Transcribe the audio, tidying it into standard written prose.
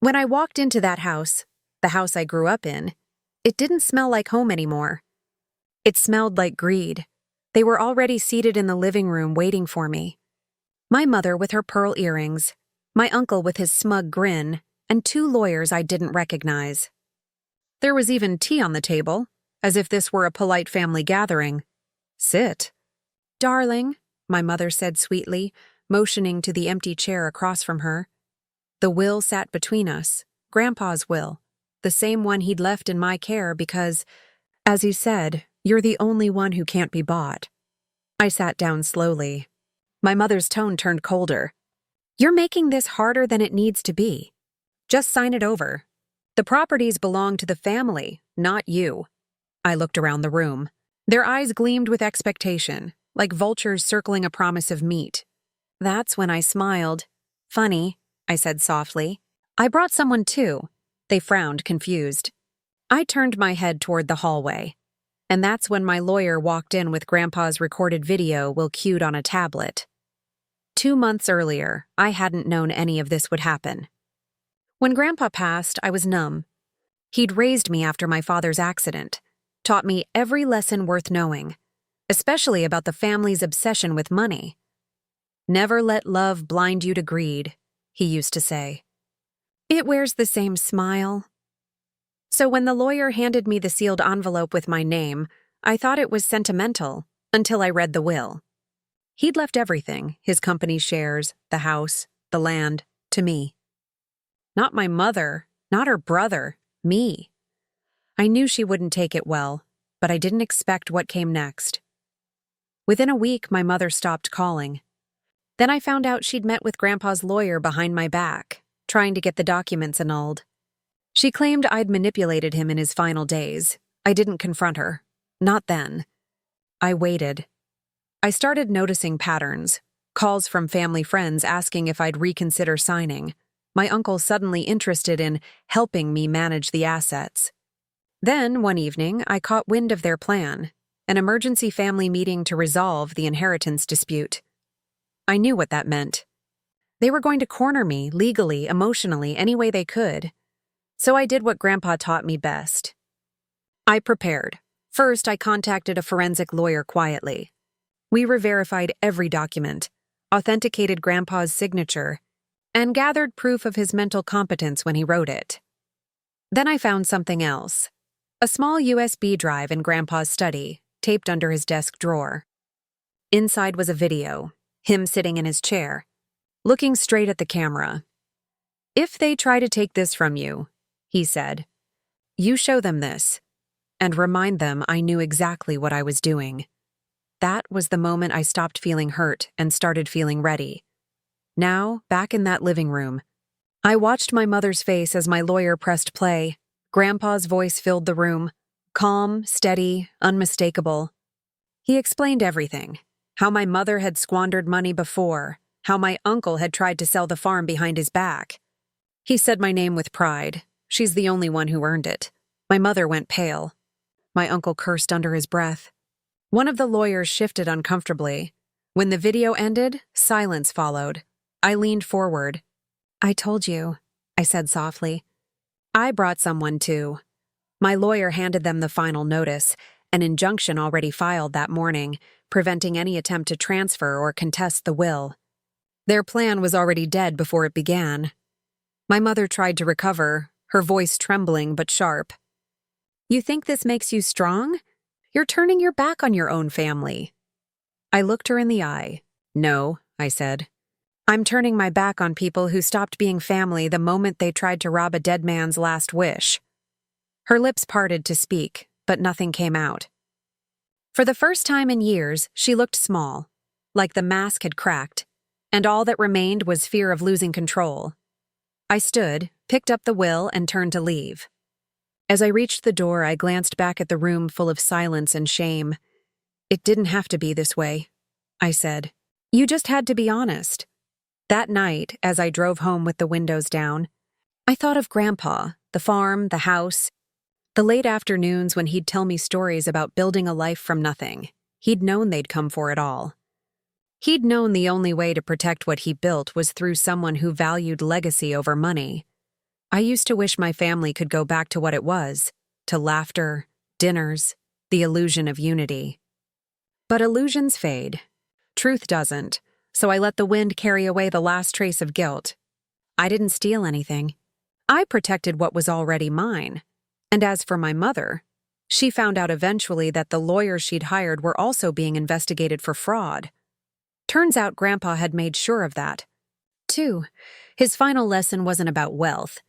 When I walked into that house, the house I grew up in, it didn't smell like home anymore. It smelled like greed. They were already seated in the living room waiting for me. My mother with her pearl earrings, my uncle with his smug grin, and two lawyers I didn't recognize. There was even tea on the table, as if this were a polite family gathering. Sit. Darling, my mother said sweetly, motioning to the empty chair across from her. The will sat between us, Grandpa's will, the same one he'd left in my care because, as he said, you're the only one who can't be bought. I sat down slowly. My mother's tone turned colder. You're making this harder than it needs to be. Just sign it over. The properties belong to the family, not you. I looked around the room. Their eyes gleamed with expectation, like vultures circling a promise of meat. That's when I smiled. Funny, I said softly. I brought someone too. They frowned, confused. I turned my head toward the hallway. And that's when my lawyer walked in with Grandpa's recorded video cued on a tablet. 2 months earlier, I hadn't known any of this would happen. When Grandpa passed, I was numb. He'd raised me after my father's accident, taught me every lesson worth knowing, especially about the family's obsession with money. Never let love blind you to greed, he used to say. It wears the same smile. So when the lawyer handed me the sealed envelope with my name, I thought it was sentimental until I read the will. He'd left everything, his company's shares, the house, the land, to me. Not my mother, not her brother, me. I knew she wouldn't take it well, but I didn't expect what came next. Within a week, my mother stopped calling. Then I found out she'd met with Grandpa's lawyer behind my back, trying to get the documents annulled. She claimed I'd manipulated him in his final days. I didn't confront her. Not then. I waited. I started noticing patterns. Calls from family friends asking if I'd reconsider signing. My uncle suddenly interested in helping me manage the assets. Then, one evening, I caught wind of their plan, an emergency family meeting to resolve the inheritance dispute. I knew what that meant. They were going to corner me, legally, emotionally, any way they could. So I did what Grandpa taught me best. I prepared. First, I contacted a forensic lawyer quietly. We re-verified every document, authenticated Grandpa's signature, and gathered proof of his mental competence when he wrote it. Then I found something else. A small USB drive in Grandpa's study, taped under his desk drawer. Inside was a video, him sitting in his chair, looking straight at the camera. If they try to take this from you, he said, you show them this, and remind them I knew exactly what I was doing. That was the moment I stopped feeling hurt and started feeling ready. Now, back in that living room, I watched my mother's face as my lawyer pressed play. Grandpa's voice filled the room, calm, steady, unmistakable. He explained everything, how my mother had squandered money before, how my uncle had tried to sell the farm behind his back. He said my name with pride. She's the only one who earned it. My mother went pale. My uncle cursed under his breath. One of the lawyers shifted uncomfortably. When the video ended, silence followed. I leaned forward. I told you, I said softly. I brought someone too. My lawyer handed them the final notice, an injunction already filed that morning, preventing any attempt to transfer or contest the will. Their plan was already dead before it began. My mother tried to recover, her voice trembling but sharp. You think this makes you strong? You're turning your back on your own family. I looked her in the eye. No, I said. I'm turning my back on people who stopped being family the moment they tried to rob a dead man's last wish. Her lips parted to speak, but nothing came out. For the first time in years, she looked small, like the mask had cracked, and all that remained was fear of losing control. I stood, picked up the will, and turned to leave. As I reached the door, I glanced back at the room full of silence and shame. It didn't have to be this way, I said. You just had to be honest. That night, as I drove home with the windows down, I thought of Grandpa, the farm, the house, the late afternoons when he'd tell me stories about building a life from nothing. He'd known they'd come for it all. He'd known the only way to protect what he built was through someone who valued legacy over money. I used to wish my family could go back to what it was, to laughter, dinners, the illusion of unity. But illusions fade. Truth doesn't, so I let the wind carry away the last trace of guilt. I didn't steal anything. I protected what was already mine. And as for my mother, she found out eventually that the lawyers she'd hired were also being investigated for fraud. Turns out Grandpa had made sure of that. 2. His final lesson wasn't about wealth.